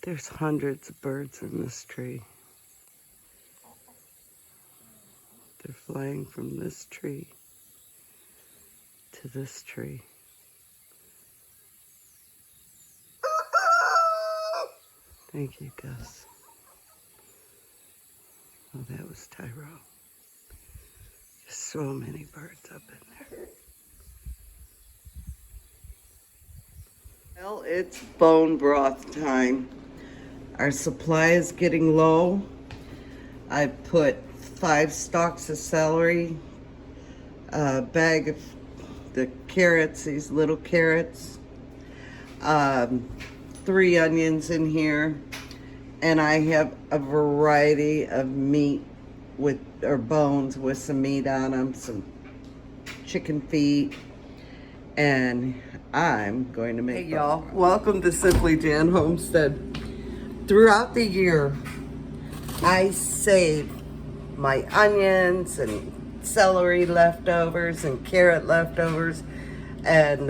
There's hundreds of birds in this tree. They're flying from this tree to this tree. Thank you, Gus. Oh, that was Tyro. There's so many birds up in there. Well, it's bone broth time. Our supply is getting low. I put 5 stalks of celery, a bag of the carrots, these little carrots, 3 onions in here, and I have a variety of meat or bones with some meat on them, some chicken feet, and I'm going to make. Hey y'all, welcome to Simply Jan Homestead. Throughout the year, I save my onions and celery leftovers and carrot leftovers, and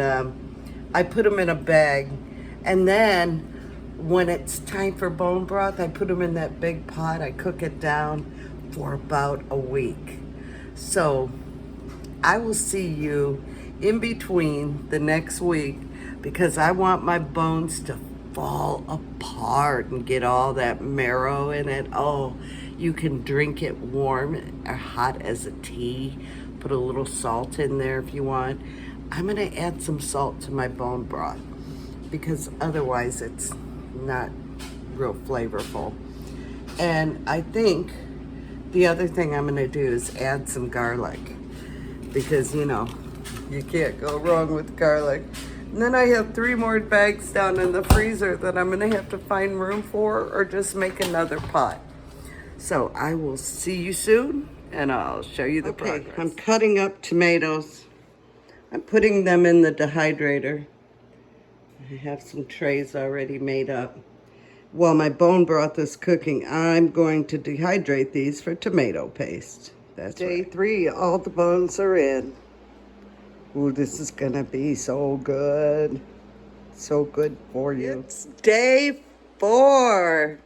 I put them in a bag, and then when it's time for bone broth, I put them in that big pot. I cook it down for about a week. So I will see you in between the next week, because I want my bones to fall apart and get all that marrow in it. Oh, you can drink it warm or hot as a tea. Put a little salt in there if you want. I'm gonna add some salt to my bone broth because otherwise it's not real flavorful. And I think the other thing I'm gonna do is add some garlic, because you know, you can't go wrong with garlic. And then I have 3 more bags down in the freezer that I'm gonna have to find room for, or just make another pot. So I will see you soon, and I'll show you the progress. I'm cutting up tomatoes. I'm putting them in the dehydrator. I have some trays already made up. While my bone broth is cooking, I'm going to dehydrate these for tomato paste. That's Day right. 3, all the bones are in. Ooh, this is gonna be so good. So good for you. It's day 4.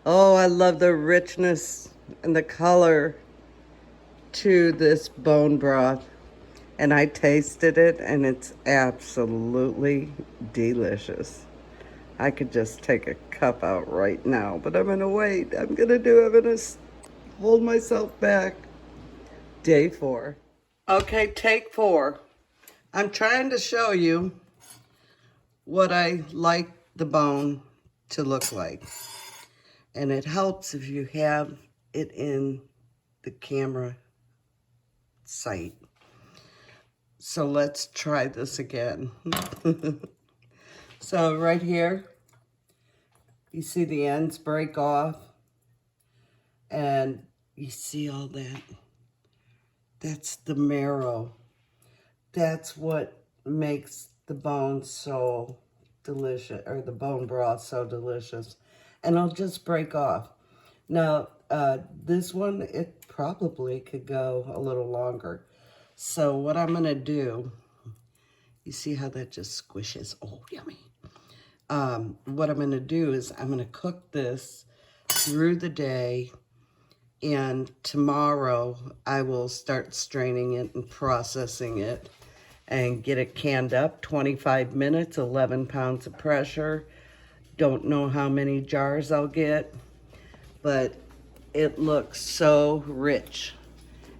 Oh, I love the richness and the color to this bone broth. And I tasted it, and it's absolutely delicious. I could just take a cup out right now, but I'm gonna wait. I'm gonna hold myself back. Day 4. Okay, take 4. I'm trying to show you what I like the bone to look like. And it helps if you have it in the camera sight. So let's try this again. So right here, you see the ends break off, and you see all that. That's the marrow. That's what makes the bone so delicious, or the bone broth so delicious. And it'll just break off. Now, this one, it probably could go a little longer. So what I'm gonna do, you see how that just squishes? Oh, yummy. What I'm gonna do is I'm gonna cook this through the day, and tomorrow I will start straining it and processing it and get it canned up. 25 minutes, 11 pounds of pressure. Don't know how many jars I'll get, but it looks so rich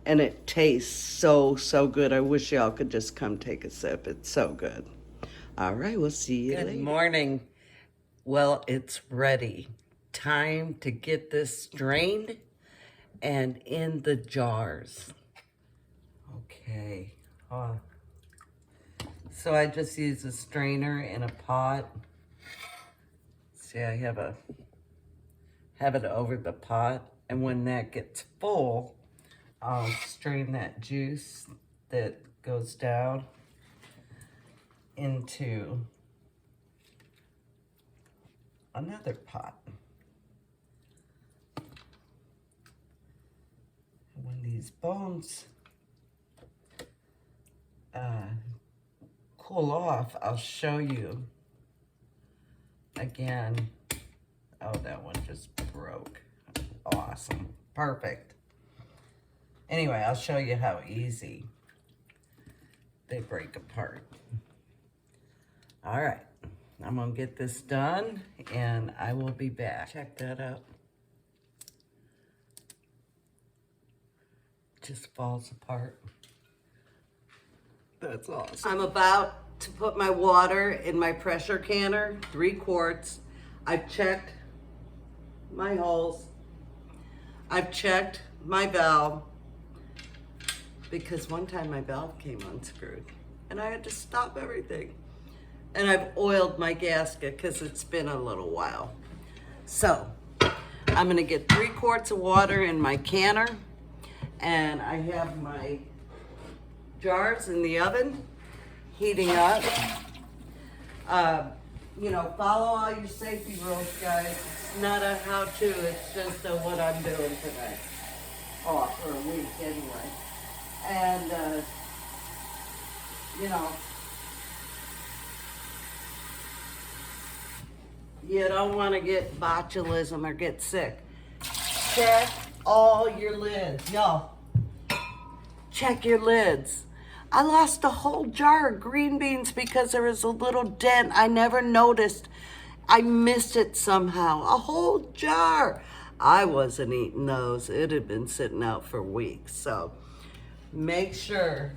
and it tastes so, so good. I wish y'all could just come take a sip. It's so good. All right, we'll see you later. Good morning. Well, it's ready. Time to get this strained and in the jars. Okay. So I just use a strainer in a pot. See, I have it over the pot, and when that gets full, I'll strain that juice that goes down into another pot. And when these bones cool off, I'll show you again Oh, that one just broke. Awesome. Perfect. Anyway, I'll show you how easy they break apart. All right. I'm going to get this done, and I will be back. Check that out. Just falls apart. That's awesome. I'm about to put my water in my pressure canner, 3 quarts. I've checked my holes. I've checked my valve, because one time my valve came unscrewed and I had to stop everything. And I've oiled my gasket because it's been a little while. So I'm gonna get 3 quarts of water in my canner, and I have my jars in the oven heating up. You know, follow all your safety rules, guys. It's not a how-to, it's just a what I'm doing today. Oh, for a week anyway. And, you know, you don't want to get botulism or get sick. Check all your lids, y'all. Check your lids. I lost a whole jar of green beans because there was a little dent. I never noticed. I missed it somehow. A whole jar. I wasn't eating those. It had been sitting out for weeks. So make sure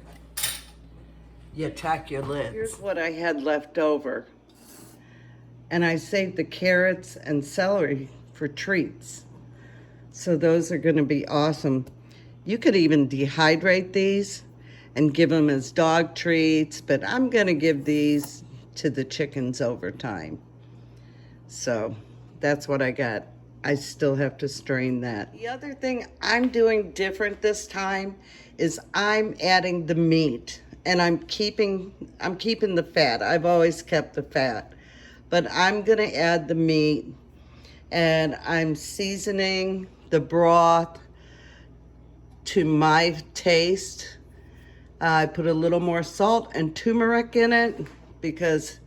you check your lids. Here's what I had left over. And I saved the carrots and celery for treats. So those are going to be awesome. You could even dehydrate these and give them as dog treats, but I'm going to give these to the chickens over time. So that's what I got. I still have to strain that. The other thing I'm doing different this time is I'm adding the meat, and I'm keeping the fat. I've always kept the fat, but I'm going to add the meat, and I'm seasoning the broth to my taste. I put a little more salt and turmeric in it, because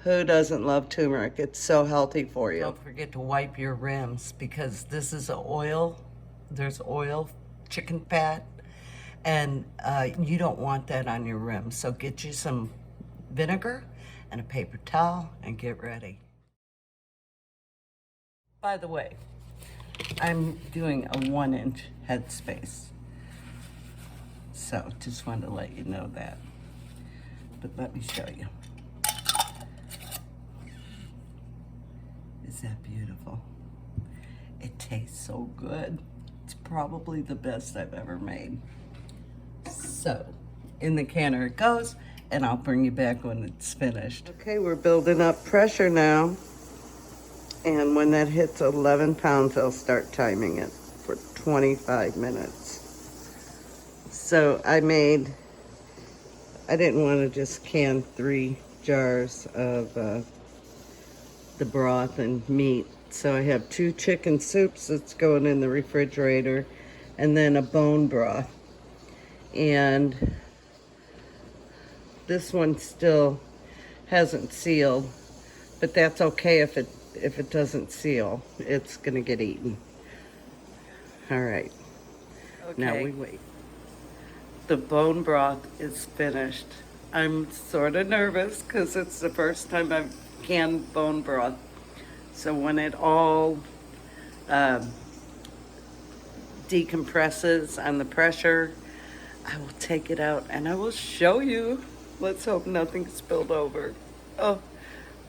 who doesn't love turmeric? It's so healthy for you. Don't forget to wipe your rims, because this is oil. There's oil, chicken fat, and you don't want that on your rims. So get you some vinegar and a paper towel and get ready. By the way, I'm doing a 1-inch headspace. So just wanted to let you know that. But let me show you. Is that beautiful? It tastes so good. It's probably the best I've ever made. So in the canner it goes, and I'll bring you back when it's finished. Okay, we're building up pressure now. And when that hits 11 pounds, I'll start timing it for 25 minutes. So I didn't want to just can 3 jars of the broth and meat. So I have 2 chicken soups that's going in the refrigerator, and then a bone broth. And this one still hasn't sealed, but that's okay if it doesn't seal. It's gonna get eaten. All right. Okay. Now we wait. The bone broth is finished. I'm sort of nervous because it's the first time I've canned bone broth. So when it all decompresses on the pressure, I will take it out and I will show you. Let's hope nothing spilled over. Oh,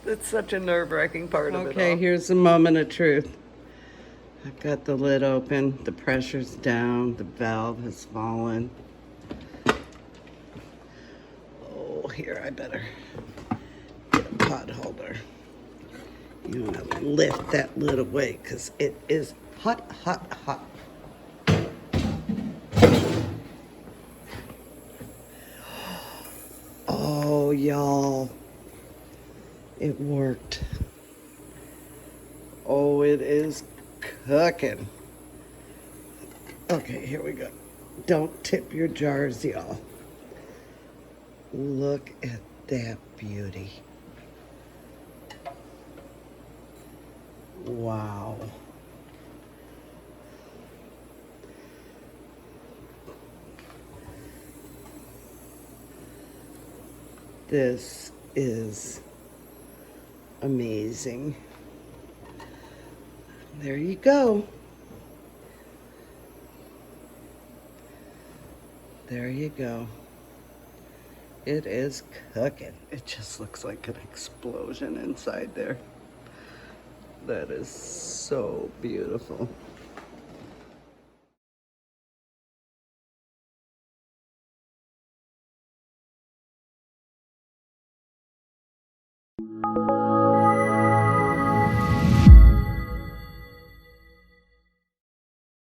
that's such a nerve-wracking part of it all. Okay, here's the moment of truth. I've got the lid open, the pressure's down, the valve has fallen. Oh, here, I better get a pot holder. You want to lift that lid away because it is hot, hot, hot. Oh, y'all, it worked. Oh, it is cooking. Okay, here we go. Don't tip your jars, y'all. Look at that beauty. Wow. This is amazing. There you go. There you go. It is cooking. It just looks like an explosion inside there. That is so beautiful.